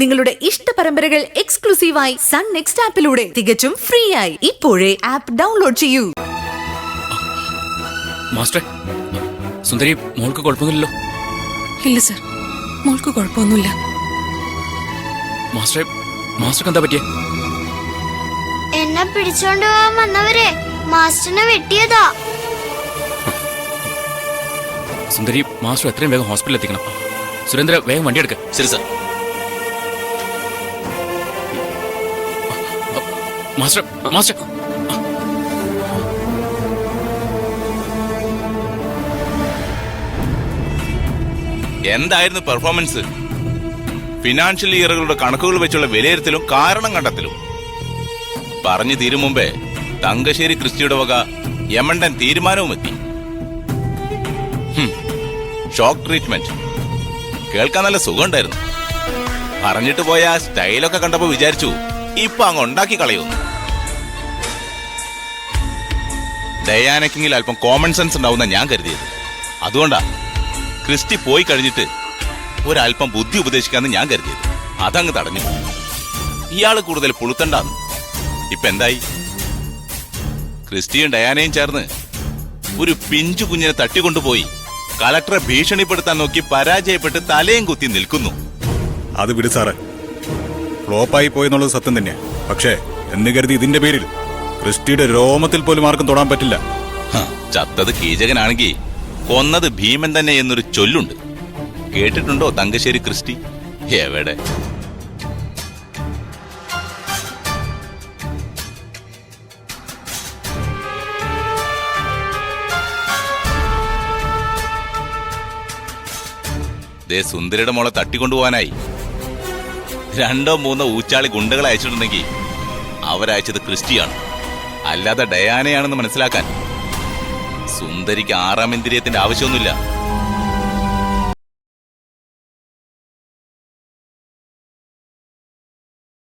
നിങ്ങളുടെ ഇഷ്ട പരമ്പരകൾ എക്സ്ക്ലൂസീവായി സൺ നെക്സ്റ്റ് ആപ്പിലൂടെ തികച്ചും ഫ്രീ ആയി ഇപ്പോഴേ ആപ്പ് ഡൗൺലോഡ് ചെയ്യൂ. മാസ്റ്റർ, സുന്ദരി മോൾക്ക് കുഴപ്പമൊന്നുമില്ലല്ലോ? ഇല്ല സർ, മോൾക്ക് കുഴപ്പമൊന്നുമില്ല. മാസ്റ്റർ, മാസ്റ്റർക്ക് എന്താ പറ്റിയേ? എന്നെ പിടിച്ചോണ്ട് പോവാൻ വന്നവരെ മാസ്റ്ററിനെ വെട്ടിയതാ. സുന്ദരി, മാസ്റ്റർ എത്രയും വേഗം ഹോസ്പിറ്റലിൽ എത്തിക്കണം. സുരേന്ദ്ര, വേഗം വണ്ടി എടുക്ക. ശരി സാർ. മാസ്റ്റർ, മാസ്റ്റർ, എന്തായിരുന്നു പെർഫോമൻസ്? ഫിനാൻഷ്യൽ ഇയറുകളുടെ കണക്കുകൾ വെച്ചുള്ള വിലയിരുത്തലും കാരണം കണ്ടെത്തലും. പറഞ്ഞു തീരും മുമ്പേ തങ്കശ്ശേരി ക്രിസ്റ്റിയുടെ വക യമണ്ടൻ തീരുമാനവും എത്തി. ഷോക്ക് ട്രീറ്റ്മെന്റ് കേൾക്കാൻ നല്ല സുഖമുണ്ടായിരുന്നു. പറഞ്ഞിട്ട് പോയ ആ സ്റ്റൈലൊക്കെ കണ്ടപ്പോ വിചാരിച്ചു ഇപ്പൊ അങ്ങ് ഉണ്ടാക്കി കളയുന്നു. ഡയാനക്കെങ്കിൽ അല്പം കോമൺ സെൻസ് ഉണ്ടാവുന്ന ഞാൻ കരുതിയത്. അതുകൊണ്ടാ ക്രിസ്റ്റി പോയി കഴിഞ്ഞിട്ട് ഒരല്പം ബുദ്ധി ഉപദേശിക്കാന്ന് ഞാൻ കരുതിയത്. അതങ്ങ് തടഞ്ഞു. ഇയാള് കൂടുതൽ പുളുത്തണ്ടാന്ന്. ഇപ്പൊ എന്തായി? ക്രിസ്റ്റിയും ഡയാനയും ചേർന്ന് ഒരു പിഞ്ചു കുഞ്ഞിനെ തട്ടിക്കൊണ്ടുപോയി കളക്ടറെ ഭീഷണിപ്പെടുത്താൻ നോക്കി പരാജയപ്പെട്ട് തലയും കുത്തി നിൽക്കുന്നു. അത് വിട് സാറേ, ഫ്ലോപ്പായി പോയെന്നുള്ളത് സത്യം തന്നെയാ. പക്ഷേ എന്ന് കരുതി ഇതിന്റെ പേരിൽ ക്രിസ്റ്റിയുടെ രോമത്തിൽ പോലും ആർക്കും തൊടാൻ പറ്റില്ല. ചത്തത് കീചകനാണെങ്കിൽ കൊന്നത് ഭീമൻ തന്നെ എന്നൊരു ചൊല്ലുണ്ട്. കേട്ടിട്ടുണ്ടോ തങ്കശ്ശേരി ക്രിസ്റ്റി? എവിടെ? ദേ സുന്ദരിയുടെ മോളെ തട്ടിക്കൊണ്ടുപോകാനായി 2 or 3 ഊച്ചാളി ഗുണ്ടകളെ അയച്ചിട്ടുണ്ടെങ്കിൽ അവരയച്ചത് ക്രിസ്റ്റിയാണ്, അല്ലാതെ ഡയാനയാണെന്ന് മനസ്സിലാക്കാൻ സുന്ദരിക്ക് 6ാം ഇന്ദ്രിയത്തിന്റെ ആവശ്യമൊന്നുമില്ല.